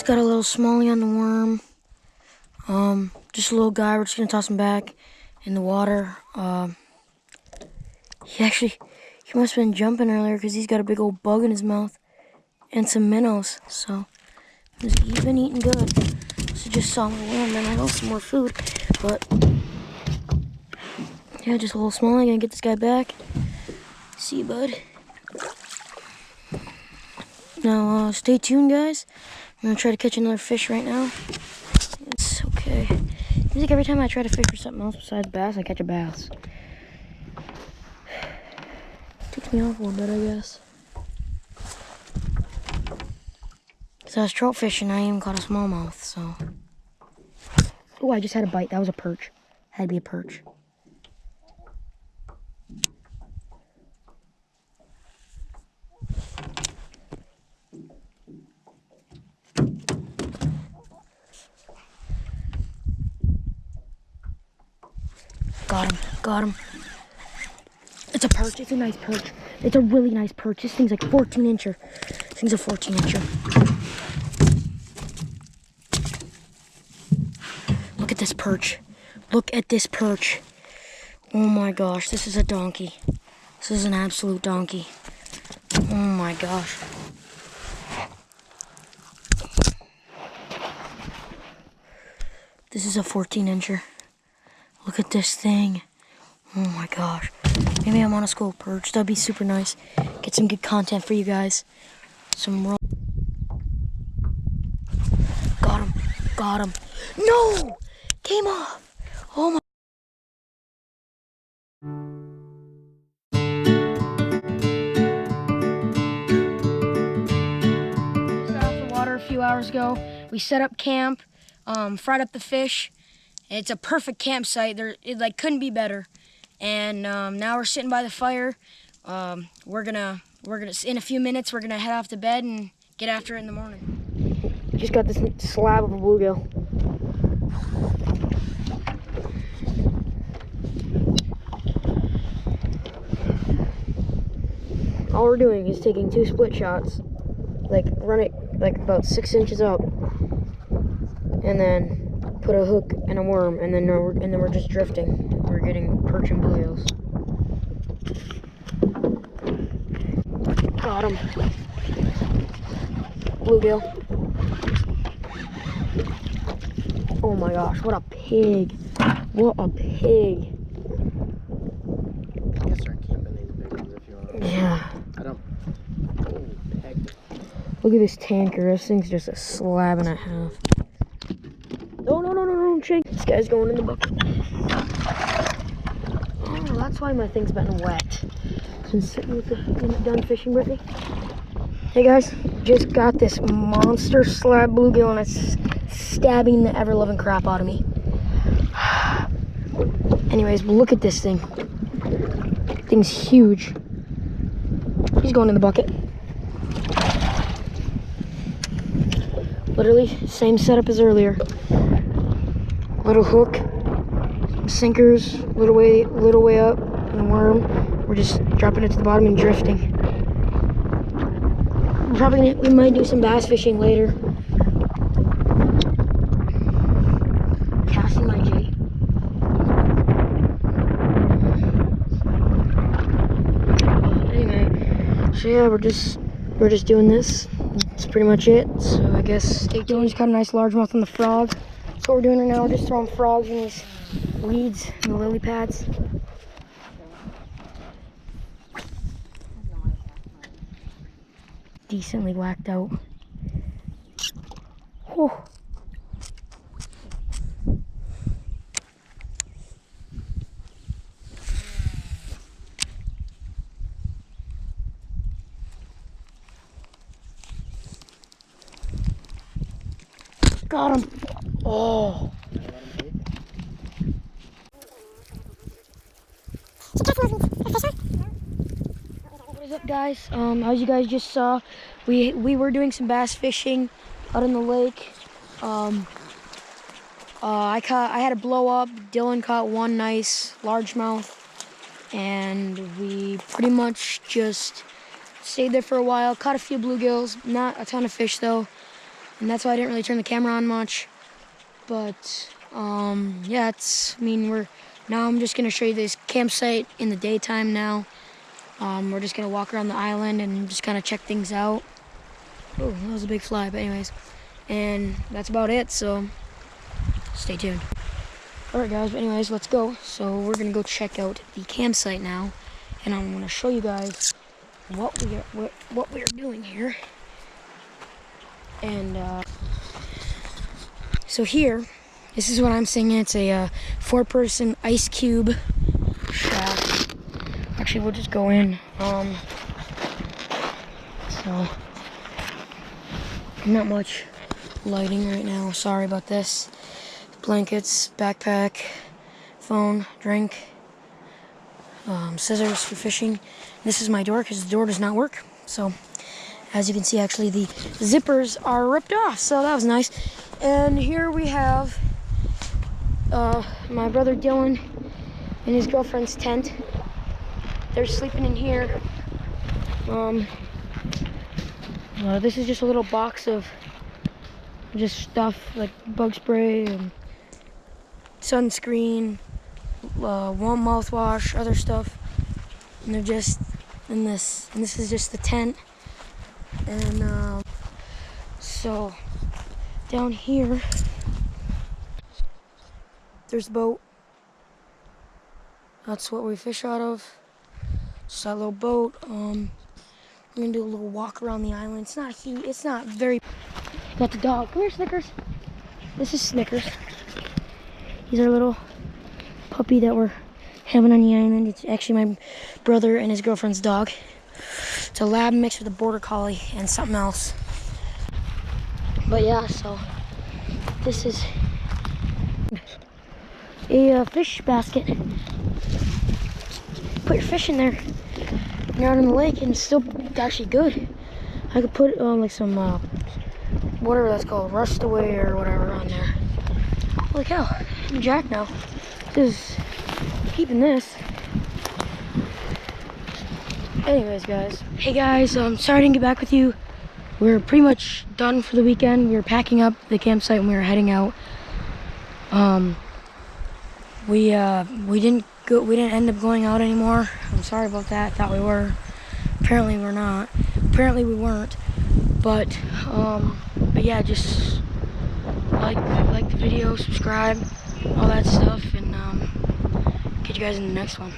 Just got a little smallie on the worm. Just a little guy. We're just gonna toss him back in the water. He must have been jumping earlier because he's got a big old bug in his mouth and some minnows. So he's been eating good. So just saw my worm and I got some more food. But yeah, just a little smallie. Gonna get this guy back. See you, bud. Now stay tuned, guys. I'm gonna try to catch another fish right now. It's okay. Seems like every time I try to fish for something else besides bass, I catch a bass. Takes me off a little bit, I guess. So I was trout fishing, I even caught a smallmouth, so. Oh, I just had a bite. That was a perch. Had to be a perch. Got him. It's a perch, it's a nice perch. It's a really nice perch. This thing's like 14-incher. This thing's a 14-incher. Look at this perch. Look at this perch. Oh my gosh, this is a donkey. This is an absolute donkey. Oh my gosh. This is a 14-incher. Look at this thing. Oh my gosh. Maybe I'm on a school perch. That'd be super nice. Get some good content for you guys. Some raw. Got him. No! Came off. Oh my. Just got off the water a few hours ago. We set up camp, fried up the fish. It's a perfect campsite. It couldn't be better. And now we're sitting by the fire. We're gonna in a few minutes we're gonna head off to bed and get after it in the morning. Just got this slab of a bluegill. All we're doing is taking 2 split shots, run it about 6 inches up, and then put a hook and a worm, and then we're just drifting. We're getting perch and bluegills. Got him. Bluegill. Oh my gosh, what a pig. What a pig. You can start keeping these big ones if you want. Yeah. Oh, peg. Look at this tanker. This thing's just a slab and a half. No, shake. This guy's going in the bucket. Oh, that's why my thing's been wet. Been sitting with the done fishing, Brittany. Hey guys, just got this monster slab bluegill and it's stabbing the ever-loving crap out of me. Anyways, look at this thing. Thing's huge. He's going in the bucket. Literally, same setup as earlier. Little hook, sinkers, little way up, and a worm. We're just dropping it to the bottom and drifting. We might do some bass fishing later. Casting my jig. Anyway, so yeah, we're just doing this. That's pretty much it. So I guess stay tuned. Just caught a nice largemouth on the frog. That's what we're doing right now. We're just throwing frogs in these weeds and the lily pads. Decently whacked out. Whew. Got him. Oh. What is up, guys? As you guys just saw, we were doing some bass fishing out in the lake. I had a blow up. Dylan caught one nice largemouth, and we pretty much just stayed there for a while. Caught a few bluegills, not a ton of fish though. and that's why I didn't really turn the camera on much. But yeah, I'm just gonna show you this campsite in the daytime now. We're just gonna walk around the island and just kind of check things out. Oh, that was a big fly, but anyways, and that's about it. So stay tuned. All right, guys. But anyways, let's go. So we're gonna go check out the campsite now, and I'm gonna show you guys what we are doing here. And so here, this is what I'm seeing. It's a 4-person ice cube shack. Actually, we'll just go in. So not much lighting right now. Sorry about this. Blankets, backpack, phone, drink, scissors for fishing. This is my door because the door does not work. So as you can see, actually the zippers are ripped off. So that was nice. And here we have my brother Dylan and his girlfriend's tent. They're sleeping in here. This is just a little box of just stuff like bug spray and sunscreen, warm mouthwash, other stuff. And they're just in this. And this is just the tent. And so down here, there's the boat. That's what we fish out of. Just that little boat. We're gonna do a little walk around the island. It's not huge. It's not very. Got the dog. Come here, Snickers. This is Snickers. He's our little puppy that we're having on the island. It's actually my brother and his girlfriend's dog. It's a lab mixed with a border collie and something else. But yeah, so this is a fish basket. Put your fish in there. And you're out in the lake, and it's still actually good. I could put like some whatever that's called, rust away or whatever on there. Holy cow, I'm Jack now. Just keeping this. Anyways, guys. Hey guys, sorry I didn't get back with you. We're pretty much done for the weekend. We were packing up the campsite and we were heading out. We didn't end up going out anymore. I'm sorry about that. Thought we were. Apparently we're not. Apparently we weren't. But yeah, just like the video, subscribe, all that stuff, and catch you guys in the next one.